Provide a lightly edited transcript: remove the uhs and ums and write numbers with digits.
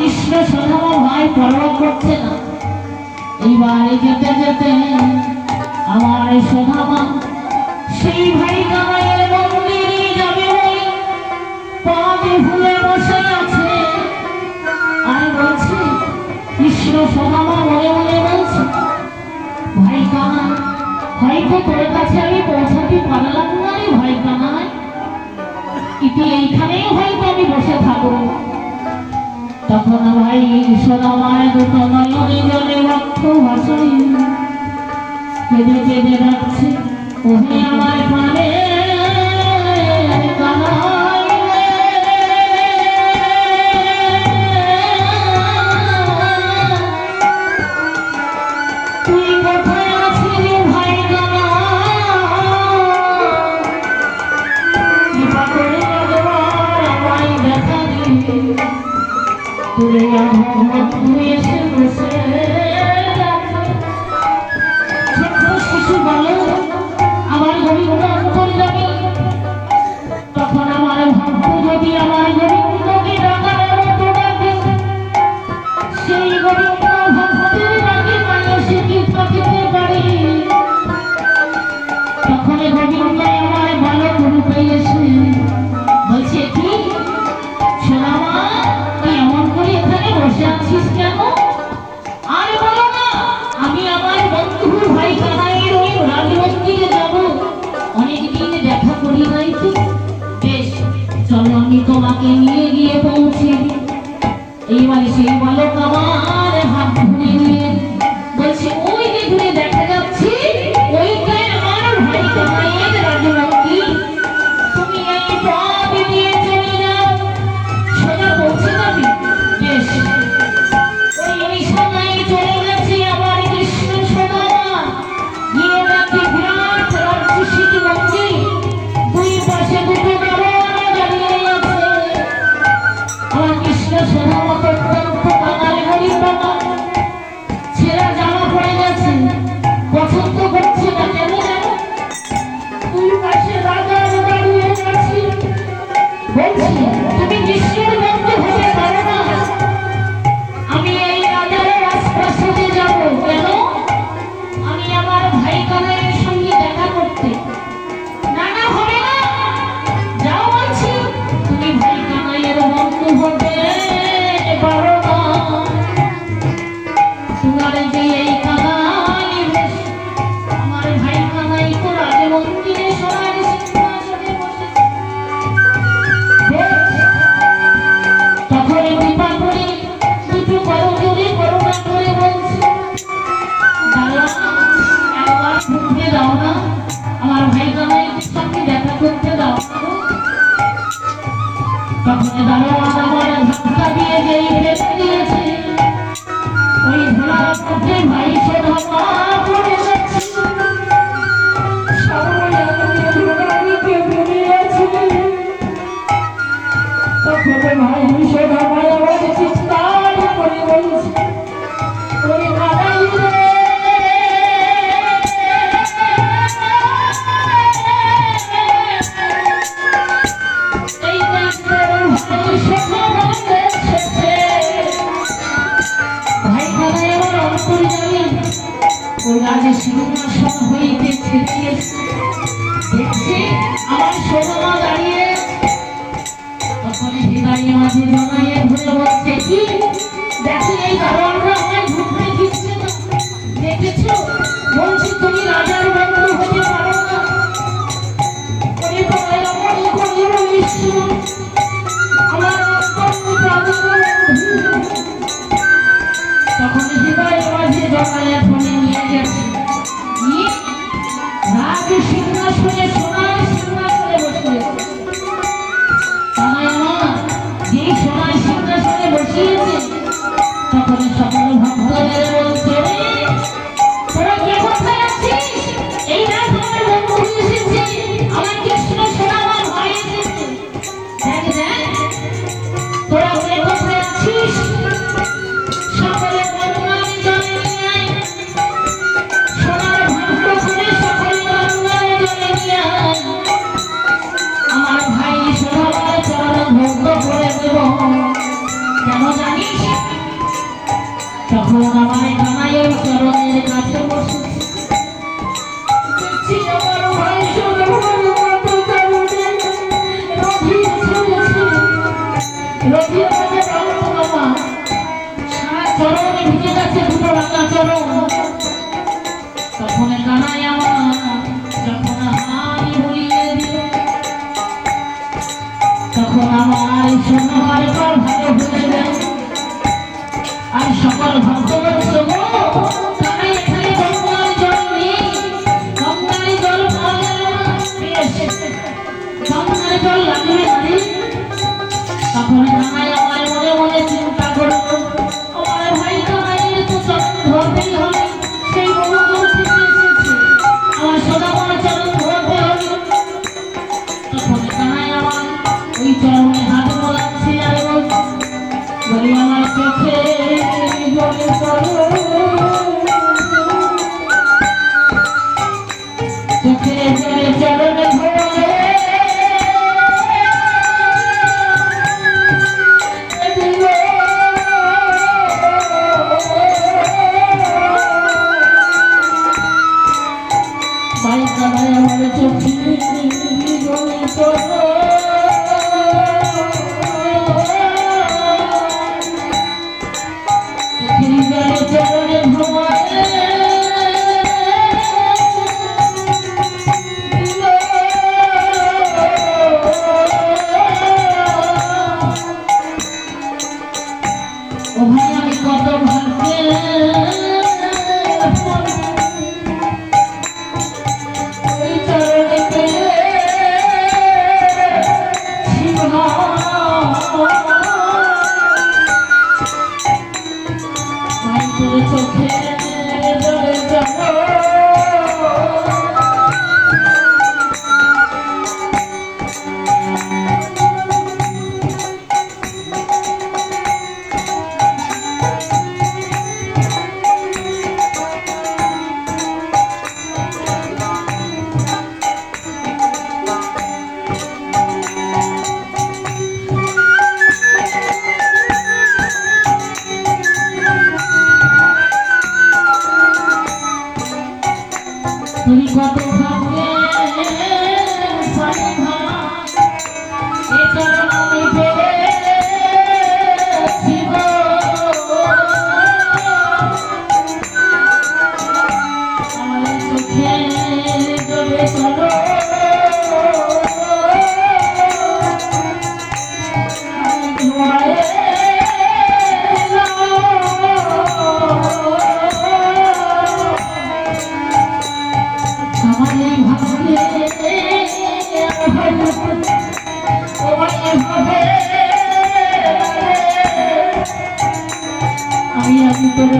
কৃষ্ণ সোনামা ভাই পরোয়া করছে না। এইবারে যেতে যেতে আমার সোনামা সেই ভাই কামাইয়ের মন্দিরে যাবে বলে পাবে ভুলে বসে আছে। আর বলছে কৃষ্ণ সোনামা মনে মনে বলছে, ভাই কামাই হয়তো তোর কাছে আমি পৌঁছাতে পারলাম না রে ভাই কামাই, ইতি এইখানেই হয়তো আমি বসে থাকবো। তখন ভাই সোনামার দুটো নয়নে জলে রক্ত ভাসাই কেঁদে কেঁদে যাচ্ছে, ওহে আমার প্রাণে কানাই, তুই কোথায় আছিস ভাই কানাই, কৃপা করে একবার আমায় দেখা দিবি, তোরে আমার তুই এসে বসে শিশু বলো আমার গোবিন্দ অন্তর যাবি। তখন আমার ভক্ত যদি আমার গোবিন্দকে ডাকার মতো ডাকে, সেই গোবিন্দ ভক্তের ডাকে মানুষে কি থাকিতে পারে। তখন গোবিন্দ আমার বালক রূপে এসে বলছে, কি সোনামা তুই এমন করে এখানে বসে আছিস কেন? আর বলো না, আমি আমার বন্ধু ভাই কানাইয়ের ওই রাজমন্দিরে যাব, অনেকদিন দেখা করি নাই তো। বেশ চলো আমি তোমাকে নিয়ে গিয়ে পৌঁছে দিই। এইবারে সেই বালক আমার হাত ধরে নিয়ে বলছে, ওই যে দূরে দেখা যাচ্ছে ওইটাই আমার ভাই কানাইয়ের রাজমন্দির, তুমি এই পথ দিয়ে চলে যাও, সোজা পৌঁছে যাবে। বেশ ওই সময় চলে গেছে আমার কৃষ্ণ সোনামা, গিয়ে দেখে বিরাট রাজসিক মন্দির, দুই পাশে দুটো দেওয়ানা দাঁড়িয়ে আছে। আমার কৃষ্ণ সোনামা অত্যন্ত কাঙাল গরিব বাবা, ছেঁড়া জামা পড়ে গেছে, পছন্দ করছে না কেন জানো? দুই পাশে রাজা দাঁড়িয়ে আছে, বলছি তুমি কৃষ্ণের বন্ধু হতে পারো না, আমি এই রাজার রাজপ্রাসাদে যাব। কেন? আমি আমার ভাই কানাইয়ের সঙ্গে দেখা করতে। না না হবে না, যাও বলছি, তুমি ভাই কানাইয়ের বন্ধু হতে পারো না। তোমার যে এই কানাই বেশ, আমার ভাই কানাই তো রাজমন্দিরে সোনার সিংহাসনে বসেছে। তখন কৃপা করে দুটো বড় জোরে করুণা করে বলছে, দাদা একবার ঘুরতে দাও না, আমার ভাই কানাইয়ের সঙ্গে দেখা করতে দাও। তখন দারোয়ান আমার ধাক্কা দিয়ে যেই ফেলে দিয়েছে, ওই ধরার মধ্যে ভাই সোনামা পড়ে যাচ্ছে। সবাই আমাকে ধরানিতে ভুলে গেছে। তখন ভাই সোনামা আমার চিৎকার করে বলছে, ওরে কানাই রে, এই দেখো ভাই সোনামা এসেছে। ভাই কানাই আমার অন্তর্যামী ওই রাজা সিংহাসন হইতে ছেড়ে দেখছি আমার সোনামা দাঁড়িয়ে। তখন হৃদয়ে মাঝে জমায়ে ধরে বলছে, কি দেখো এই দারোয়ানরা আমায় ঢুকতে দিচ্ছে না, দেখেছো? বলছি তুমি রাজার বন্ধু হতে পারো না। ওরে ভাই আমার কলির ঈশ্বর, আমার অন্তর বন্ধু। তখন হৃদয়ে মাঝে জমায়ে ধরে নিয়ে গেছে, নিয়ে রাজ সিংহাসনে সোনার সিংহাসনে বসিয়েছে। কানাই আমার যে সোনার সিংহাসনে বসিয়েছে, তখন সকল ভক্তদের বলছে, তোরা কে কোথায় আছিস? এই না তোমার বন্ধু এসেছে, আমার কৃষ্ণ সোনামা ভাই এসেছে। দেখ দেখ তোরা কে কোথায় আছিস? সকলে গঙ্গায় জলে নিয়ে সোনার ভাগ্য করে সকলে গঙ্গায় জলে নিয়ে সে আমার ভাই সোনামার কত কারণে রথি ছেড়েছে। রথি আমাকে রক্ত বাবা সারা চরণে ভিজে যাচ্ছে দুটো রাঙা চরণ। তখন কানাই আমার যখন হাই বলিয়ে দিল, তখন আমার সোনামার পর ভালো হয়ে যায়। আর সকল ভক্তবৎস কানাই এখানে গঙ্গার জল নেই, গঙ্গার জল পাওয়া গেল না, গঙ্গার জল লাগবে না। তখন কানাই আমার মনে মনে চিন্তা করলো, আমার ভাই কানাইয়ের তো চরণ ধরতেই হবে, সেই বহুদূর থেকে এসেছে, আমার সোনামার চরণ ধরতে হবে। তখন কানাই আমার ওই চরণে হাত মোলাচ্ছে আর বলি আমার চোখে জলে চলো, চোখে জলে চরণে ধরে ভাই কানাই আমার চোখে জলে চলো। চরণে ভ্রমণে ও ভাই আমি কত ভাগ্যে ওই চরণে পেয়ে চোখে জলে চলো। তুমি কত ভাগ্যে এ চরণ আমি পেয়েছি গো। আমার চোখে জলে চলো, আমি ধোয়ায় আমি তোর